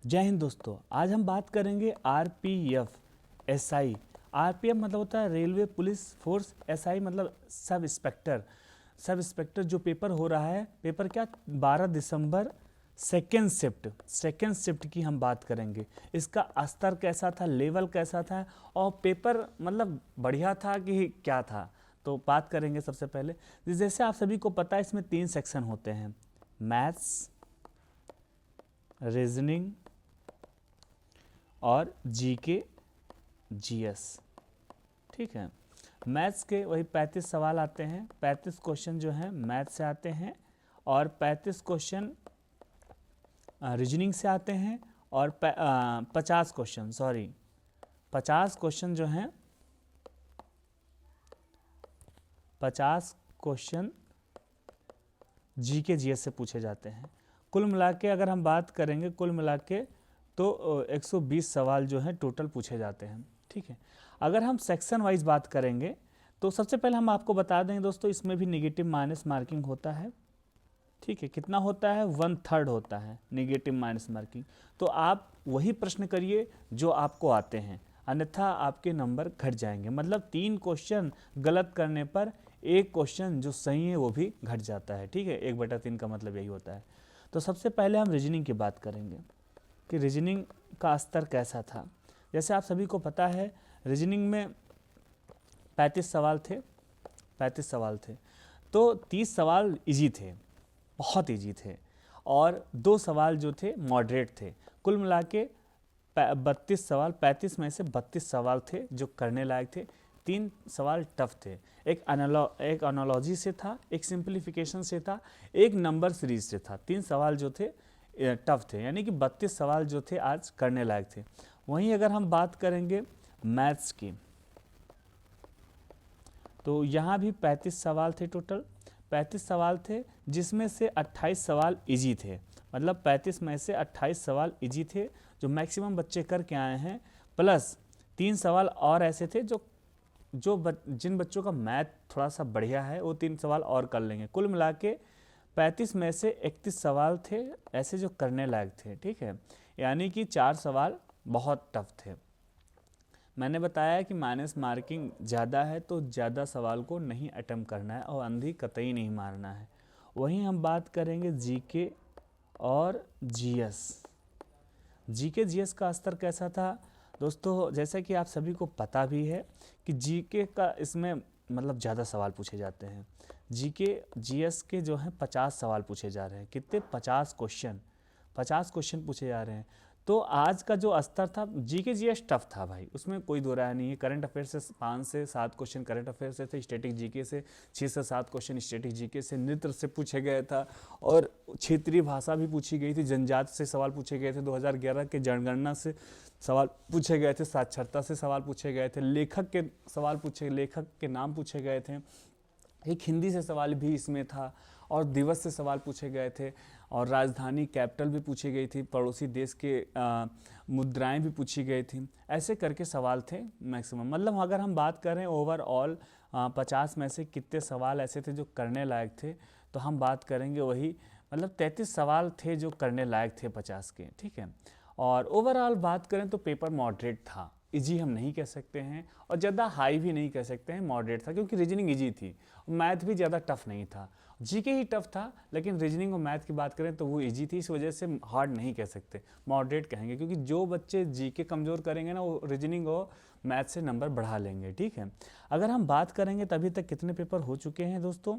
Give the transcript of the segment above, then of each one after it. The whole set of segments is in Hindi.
जय हिंद दोस्तों। आज हम बात करेंगे आरपीएफ एसआई। आरपीएफ मतलब होता है रेलवे पुलिस फोर्स, एसआई मतलब सब इंस्पेक्टर। सब इंस्पेक्टर जो पेपर हो रहा है, पेपर क्या 12 दिसंबर सेकेंड शिफ्ट की हम बात करेंगे। इसका स्तर कैसा था, लेवल कैसा था और पेपर मतलब बढ़िया था कि क्या था, तो बात करेंगे। सबसे पहले जैसे आप सभी को पता है इसमें 3 सेक्शन होते हैं, मैथ्स, रीजनिंग और जीके जीएस। ठीक है, मैथ्स के वही 35 सवाल आते हैं, 35 क्वेश्चन जो हैं मैथ से आते हैं और 35 क्वेश्चन रीजनिंग से आते हैं और 50 क्वेश्चन 50 क्वेश्चन जो हैं 50 क्वेश्चन जीके जीएस से पूछे जाते हैं। कुल मिला के अगर हम बात करेंगे, कुल मिला के तो 120 सवाल जो हैं टोटल पूछे जाते हैं। ठीक है, अगर हम सेक्शन वाइज बात करेंगे तो सबसे पहले हम आपको बता दें दोस्तों, इसमें भी निगेटिव माइनस मार्किंग होता है। ठीक है, कितना होता है, 1/3 होता है निगेटिव माइनस मार्किंग। तो आप वही प्रश्न करिए जो आपको आते हैं, अन्यथा आपके नंबर घट जाएंगे। मतलब 3 क्वेश्चन गलत करने पर एक क्वेश्चन जो सही है वो भी घट जाता है। ठीक है, 1/3 का मतलब यही होता है। तो सबसे पहले हम रीजनिंग की बात करेंगे कि रीजनिंग का स्तर कैसा था। जैसे आप सभी को पता है रीजनिंग में 35 सवाल थे, 35 सवाल थे तो 30 सवाल इजी थे, बहुत इजी थे, और 2 सवाल जो थे मॉडरेट थे। कुल मिला के 32 सवाल, 35 में से 32 सवाल थे जो करने लायक थे। 3 सवाल टफ थे, एक एनालॉजी से था, एक सिंप्लीफिकेशन से था, एक नंबर सीरीज से था। 3 सवाल जो थे टफ थे, यानी कि 32 सवाल जो थे आज करने लायक थे। वहीं अगर हम बात करेंगे मैथ्स की तो यहाँ भी 35 सवाल थे, टोटल 35 सवाल थे जिसमें से 28 सवाल इजी थे। मतलब 35 में से 28 सवाल इजी थे जो मैक्सिमम बच्चे करके आए हैं, प्लस 3 सवाल और ऐसे थे जिन बच्चों का मैथ थोड़ा सा बढ़िया है वो 3 सवाल और कर लेंगे। कुल मिला के 35 में से 31 सवाल थे ऐसे जो करने लायक थे। ठीक है, यानी कि 4 सवाल बहुत टफ थे। मैंने बताया कि माइनस मार्किंग ज़्यादा है तो ज़्यादा सवाल को नहीं अटेम्प्ट करना है और अंधी कतई नहीं मारना है। वहीं हम बात करेंगे जीके और जीएस। जीके जीएस का स्तर कैसा था दोस्तों, जैसा कि आप सभी को पता भी है कि जीके का इसमें मतलब ज़्यादा सवाल पूछे जाते हैं। जीके जीएस के जो हैं 50 सवाल पूछे जा रहे हैं। कितने, 50 क्वेश्चन पूछे जा रहे हैं। तो आज का जो स्तर था, जीके जीएस टफ था भाई, उसमें कोई दो राय नहीं है। करंट अफेयर से 5 से 7 क्वेश्चन करंट अफेयर से थे, स्टैटिक जीके से 6 से 7 क्वेश्चन स्टैटिक जीके से, नृत्य से पूछे गया था और क्षेत्रीय भाषा भी पूछी गई थी, जनजात से सवाल पूछे गए थे, 2011 के जनगणना से सवाल पूछे गए थे, साक्षरता से सवाल पूछे गए थे, लेखक के सवाल पूछे, लेखक के नाम पूछे गए थे, एक हिंदी से सवाल भी इसमें था और दिवस से सवाल पूछे गए थे और राजधानी कैपिटल भी पूछी गई थी, पड़ोसी देश के मुद्राएं भी पूछी गई थी। ऐसे करके सवाल थे मैक्सिमम। मतलब अगर हम बात करें ओवरऑल 50 में से कितने सवाल ऐसे थे जो करने लायक थे, तो हम बात करेंगे वही मतलब 33 सवाल थे जो करने लायक थे 50 के। ठीक है, और ओवरऑल बात करें तो पेपर मॉडरेट था, इजी हम नहीं कह सकते हैं और ज़्यादा हाई भी नहीं कह सकते हैं, मॉडरेट था, क्योंकि रीजनिंग इजी थी, मैथ भी ज़्यादा टफ नहीं था। जीके ही टफ था, लेकिन रीजनिंग और मैथ की बात करें तो वो इजी थी, इस वजह से हार्ड नहीं कह सकते, मॉडरेट कहेंगे, क्योंकि जो बच्चे जीके कमज़ोर करेंगे ना वो रीजनिंग और मैथ से नंबर बढ़ा लेंगे। ठीक है, अगर हम बात करेंगे तभी तक कितने पेपर हो चुके हैं दोस्तों,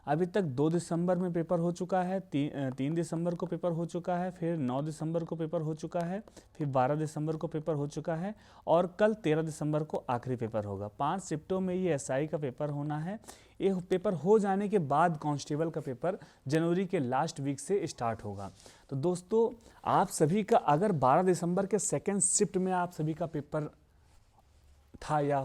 अभी तक 2 दिसंबर में पेपर हो चुका है, 3 दिसंबर को पेपर हो चुका है, फिर 9 दिसंबर को पेपर हो चुका है, फिर 12 दिसंबर को पेपर हो चुका है और कल 13 दिसंबर को आखिरी पेपर होगा। 5 शिफ्टों में ये एसआई का पेपर होना है। ये पेपर हो जाने के बाद कांस्टेबल का पेपर जनवरी के लास्ट वीक से स्टार्ट होगा। तो दोस्तों आप सभी का अगर 12 दिसंबर के सेकेंड शिफ्ट में आप सभी का पेपर था या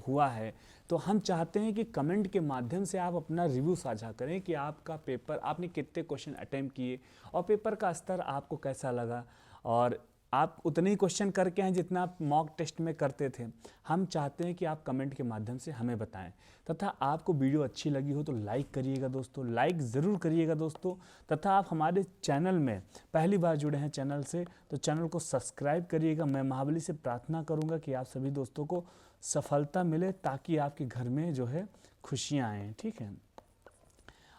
हुआ है, तो हम चाहते हैं कि कमेंट के माध्यम से आप अपना रिव्यू साझा करें कि आपका पेपर, आपने कितने क्वेश्चन अटेम्प्ट किए और पेपर का स्तर आपको कैसा लगा। और आप उतने ही क्वेश्चन करके हैं जितना आप मॉक टेस्ट में करते थे। हम चाहते हैं कि आप कमेंट के माध्यम से हमें बताएं, तथा आपको वीडियो अच्छी लगी हो तो लाइक करिएगा दोस्तों, लाइक ज़रूर करिएगा दोस्तों। तथा आप हमारे चैनल में पहली बार जुड़े हैं चैनल से तो चैनल को सब्सक्राइब करिएगा। मैं महाबली से प्रार्थना करूँगा कि आप सभी दोस्तों को सफलता मिले, ताकि आपके घर में जो है खुशियाँ आएँ। ठीक है,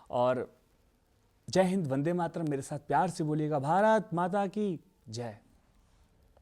और जय हिंद, वंदे मातरम। मेरे साथ प्यार से बोलिएगा, भारत माता की जय।